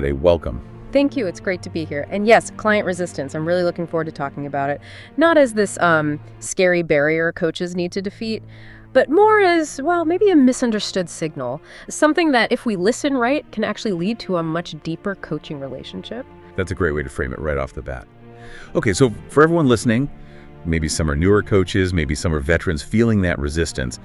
today. Welcome. Thank you. It's great to be here. And yes, client resistance. I'm really looking forward to talking about it. Not as this scary barrier coaches need to defeat, but more as, well, maybe a misunderstood signal. Something that, if we listen right, can actually lead to a much deeper coaching relationship. That's a great way to frame it right off the bat. Okay, so for everyone listening, maybe some are newer coaches, maybe some are veterans feeling that resistance.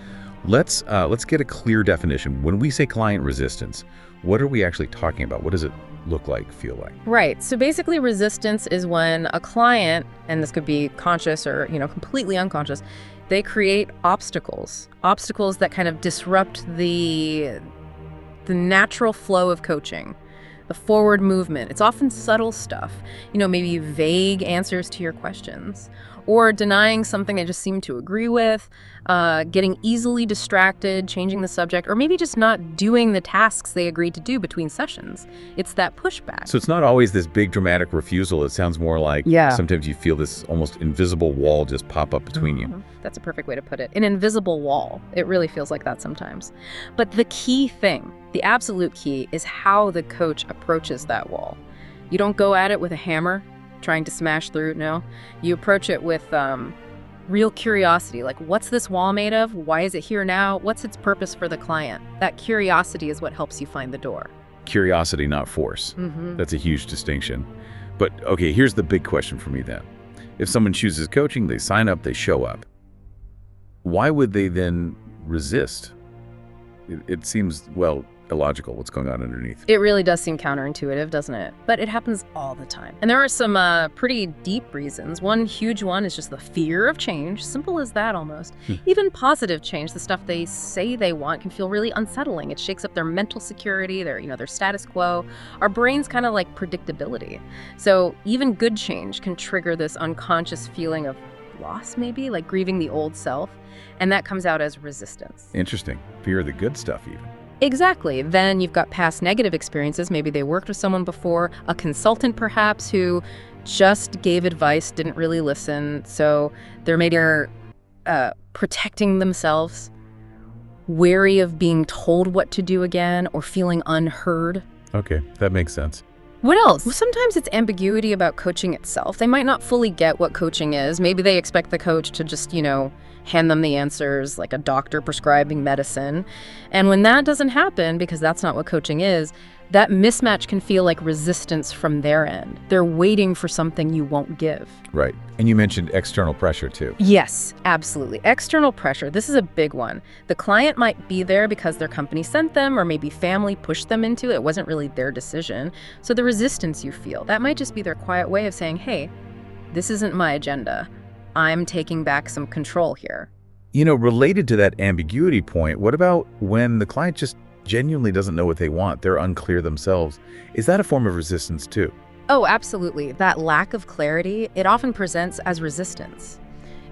Let's get a clear definition. When we say client resistance, what are we actually talking about? What does it look like, feel like? Right. So basically resistance is when a client, and this could be conscious or, completely unconscious, they create obstacles that kind of disrupt the natural flow of coaching, the forward movement. It's often subtle stuff, maybe vague answers to your questions, or denying something I just seem to agree with, getting easily distracted, changing the subject, or maybe just not doing the tasks they agreed to do between sessions. It's that pushback. So it's not always this big dramatic refusal. It sounds more like sometimes you feel this almost invisible wall just pop up between you. That's a perfect way to put it. An invisible wall. It really feels like that sometimes. But the key thing, the absolute key, is how the coach approaches that wall. You don't go at it with a hammer, trying to smash through. No, you approach it with real curiosity. Like, what's this wall made of? Why is it here now? What's its purpose for the client? That curiosity is what helps you find the door. Curiosity, not force. That's a huge distinction. But okay, here's the big question for me then. If someone chooses coaching, they sign up, they show up, why would they then resist? It seems, well, illogical what's going on underneath. It really does seem counterintuitive, doesn't it? But it happens all the time. And there are some pretty deep reasons. One huge one is just the fear of change. Simple as that, almost. Even positive change, the stuff they say they want, can feel really unsettling. It shakes up their mental security, their status quo. Our brains kind of like predictability. So even good change can trigger this unconscious feeling of loss, maybe, like grieving the old self. And that comes out as resistance. Interesting. Fear of the good stuff, even. Exactly. Then you've got past negative experiences. Maybe they worked with someone before, a consultant perhaps, who just gave advice, didn't really listen. So they're maybe protecting themselves, wary of being told what to do again, or feeling unheard. Okay, that makes sense. What else? Well, sometimes it's ambiguity about coaching itself. They might not fully get what coaching is. Maybe they expect the coach to just, hand them the answers, like a doctor prescribing medicine. And when that doesn't happen, because that's not what coaching is, that mismatch can feel like resistance from their end. They're waiting for something you won't give. Right. And you mentioned external pressure too. Yes, absolutely. External pressure. This is a big one. The client might be there because their company sent them, or maybe family pushed them into it. It wasn't really their decision. So the resistance you feel, that might just be their quiet way of saying, hey, this isn't my agenda. I'm taking back some control here. Related to that ambiguity point, what about when the client just genuinely doesn't know what they want? They're unclear themselves. Is that a form of resistance too? Oh, absolutely. That lack of clarity, it often presents as resistance.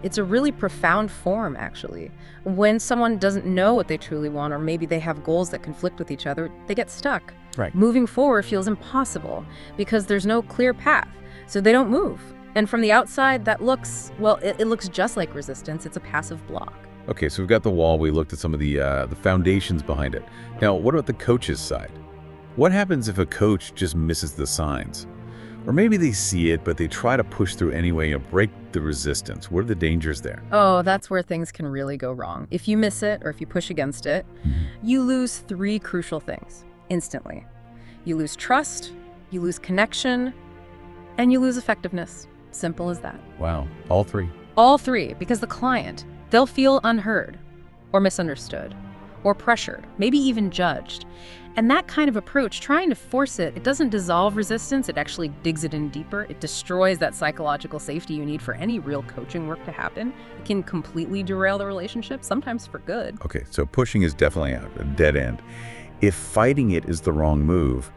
It's a really profound form, actually. When someone doesn't know what they truly want, or maybe they have goals that conflict with each other, they get stuck. Right. Moving forward feels impossible because there's no clear path, so they don't move. And from the outside, that looks, well, it looks just like resistance. It's a passive block. Okay, so we've got the wall. We looked at some of the foundations behind it. Now, what about the coach's side? What happens if a coach just misses the signs? Or maybe they see it, but they try to push through anyway, break the resistance. What are the dangers there? Oh, that's where things can really go wrong. If you miss it, or if you push against it, you lose three crucial things instantly. You lose trust, you lose connection, and you lose effectiveness. Simple as that. Wow, all three. All three, because the client, they'll feel unheard, or misunderstood, or pressured, maybe even judged. And that kind of approach, trying to force it, it doesn't dissolve resistance, it actually digs it in deeper. It destroys that psychological safety you need for any real coaching work to happen. It can completely derail the relationship, sometimes for good. Okay, so pushing is definitely a dead end. If fighting it is the wrong move,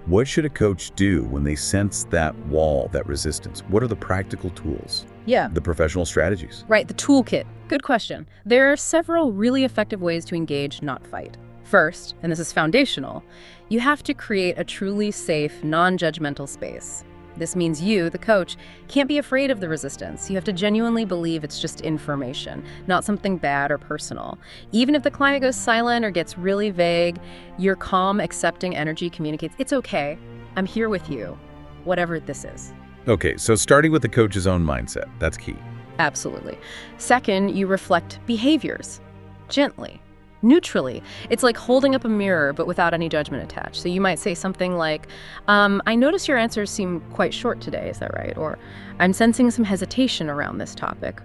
what should a coach do when they sense that wall, that resistance? What are the practical tools? Yeah. The professional strategies? Right, the toolkit. Good question. There are several really effective ways to engage, not fight. First, and this is foundational, you have to create a truly safe, non-judgmental space. This means you, the coach, can't be afraid of the resistance. You have to genuinely believe it's just information, not something bad or personal. Even if the client goes silent or gets really vague, your calm, accepting energy communicates, it's okay. I'm here with you, whatever this is. Okay, so starting with the coach's own mindset, that's key. Absolutely. Second, you reflect behaviors gently, neutrally. It's like holding up a mirror, but without any judgment attached. So you might say something like, I notice your answers seem quite short today, is that right? Or I'm sensing some hesitation around this topic.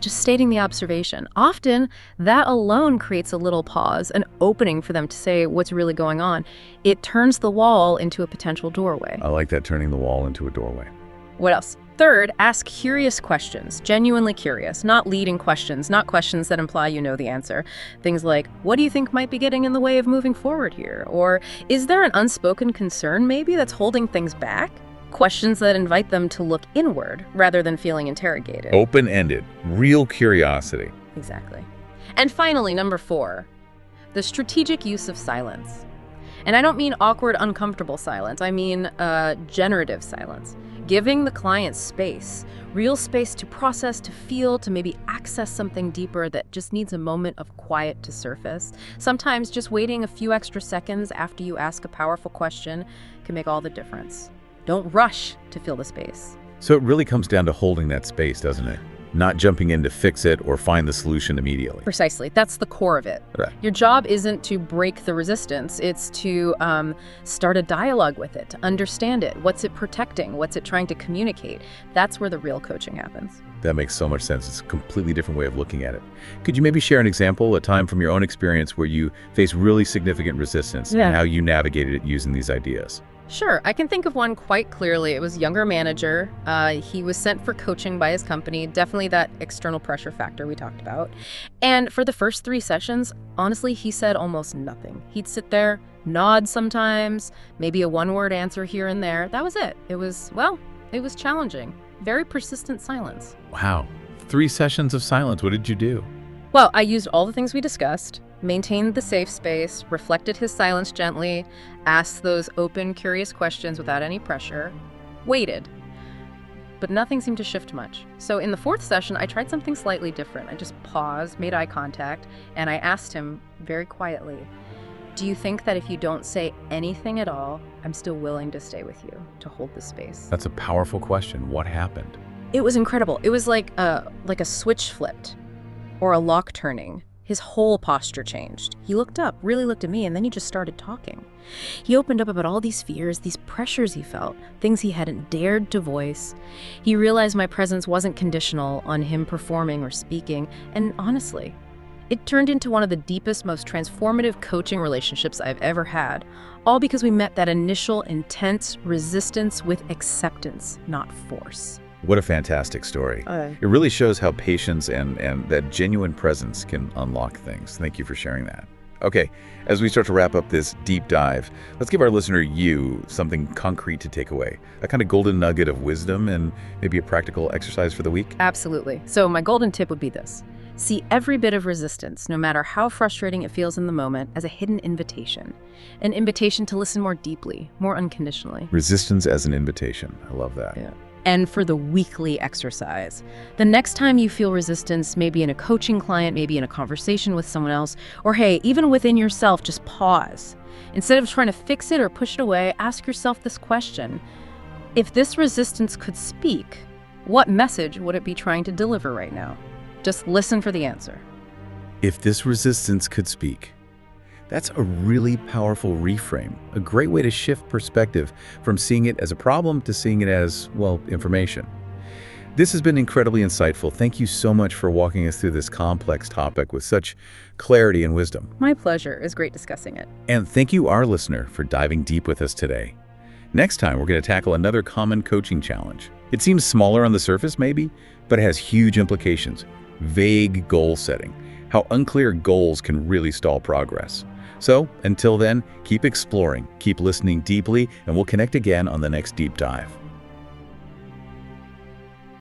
Just stating the observation. Often, that alone creates a little pause, an opening for them to say what's really going on. It turns the wall into a potential doorway. I like that, turning the wall into a doorway. What else? Third, ask curious questions, genuinely curious, not leading questions, not questions that imply you know the answer. Things like, what do you think might be getting in the way of moving forward here? Or is there an unspoken concern maybe that's holding things back? Questions that invite them to look inward rather than feeling interrogated. Open-ended, real curiosity. Exactly. And finally, number 4, the strategic use of silence. And I don't mean awkward, uncomfortable silence. I mean generative silence. Giving the client space, real space to process, to feel, to maybe access something deeper that just needs a moment of quiet to surface. Sometimes just waiting a few extra seconds after you ask a powerful question can make all the difference. Don't rush to fill the space. So it really comes down to holding that space, doesn't it? Not jumping in to fix it or find the solution immediately. Precisely. That's the core of it. Right. Your job isn't to break the resistance. It's to start a dialogue with it, to understand it. What's it protecting? What's it trying to communicate? That's where the real coaching happens. That makes so much sense. It's a completely different way of looking at it. Could you maybe share an example, a time from your own experience where you faced really significant resistance and how you navigated it using these ideas? Sure. I can think of one quite clearly. It was a younger manager. He was sent for coaching by his company, definitely that external pressure factor we talked about. And for the first 3 sessions, honestly, he said almost nothing. He'd sit there, nod sometimes, maybe a one-word answer here and there. That was it. It was challenging. Very persistent silence. Wow. 3 sessions of silence. What did you do? Well, I used all the things we discussed, maintained the safe space, reflected his silence gently, asked those open, curious questions without any pressure, waited. But nothing seemed to shift much. So in the 4th session, I tried something slightly different. I just paused, made eye contact, and I asked him very quietly, do you think that if you don't say anything at all, I'm still willing to stay with you, to hold the space? That's a powerful question. What happened? It was incredible. It was like a switch flipped or a lock turning. His whole posture changed. He looked up, really looked at me, and then he just started talking. He opened up about all these fears, these pressures he felt, things he hadn't dared to voice. He realized my presence wasn't conditional on him performing or speaking, and honestly, it turned into one of the deepest, most transformative coaching relationships I've ever had, all because we met that initial intense resistance with acceptance, not force. What a fantastic story. It really shows how patience and that genuine presence can unlock things. Thank you for sharing that. Okay, as we start to wrap up this deep dive, let's give our listener something concrete to take away. A kind of golden nugget of wisdom and maybe a practical exercise for the week. Absolutely. So my golden tip would be this. See every bit of resistance, no matter how frustrating it feels in the moment, as a hidden invitation. An invitation to listen more deeply, more unconditionally. Resistance as an invitation. I love that. Yeah. And for the weekly exercise. The next time you feel resistance, maybe in a coaching client, maybe in a conversation with someone else, or hey, even within yourself, just pause. Instead of trying to fix it or push it away, ask yourself this question. If this resistance could speak, what message would it be trying to deliver right now? Just listen for the answer. If this resistance could speak. That's a really powerful reframe, a great way to shift perspective from seeing it as a problem to seeing it as, well, information. This has been incredibly insightful. Thank you so much for walking us through this complex topic with such clarity and wisdom. My pleasure. It was great discussing it. And thank you, our listener, for diving deep with us today. Next time, we're going to tackle another common coaching challenge. It seems smaller on the surface, maybe, but it has huge implications. Vague goal setting, how unclear goals can really stall progress. So, until then, keep exploring, keep listening deeply, and we'll connect again on the next deep dive.